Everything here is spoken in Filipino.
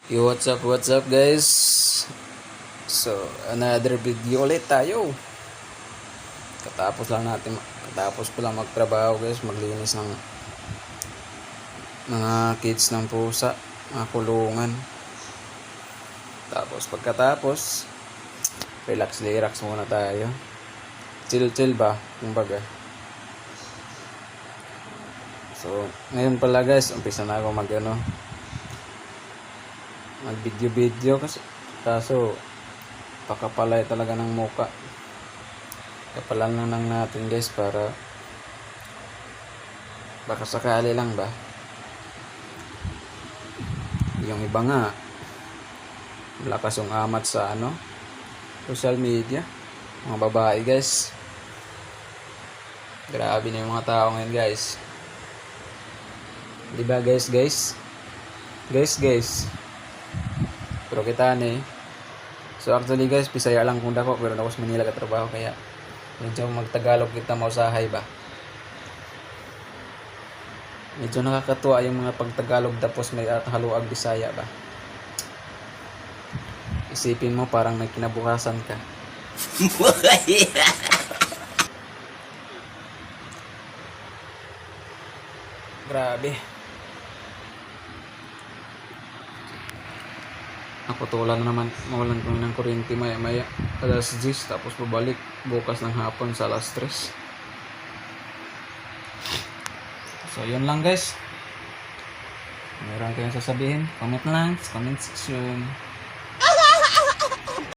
Yo, what's up guys? So, another video ulit tayo. Katapos ko lang magtrabaho guys, maglinis ng mga kids ng pusa, mga kulungan. Tapos pagkatapos, relax muna tayo. Chill ba, kumbaga. So, ngayon pala guys, umpisa na ako mag video kaso pakapalay talaga ng muka. Kapalan lang natin guys para baka sakali lang ba. Yung iba nga malakas yung amat sa social media, mga babae guys. Grabe na yung mga tao ngayon guys, diba guys. Pero kita so actually guys, Bisaya lang kung dako, pero ako sa Manila ka trabaho, kaya medyo magtagalog kita mausahay ba. Medyo nakakatuwa yung mga pagtagalog tapos may haluag Bisaya ba. Isipin mo parang may kinabukasan ka. Grabe. Naputulan na naman, mawalan kami ng kuryente maya 10:00, tapos babalik bukas ng hapon sa 3:00. So yun lang guys, meron kayong sasabihin, comment lang sa comment section.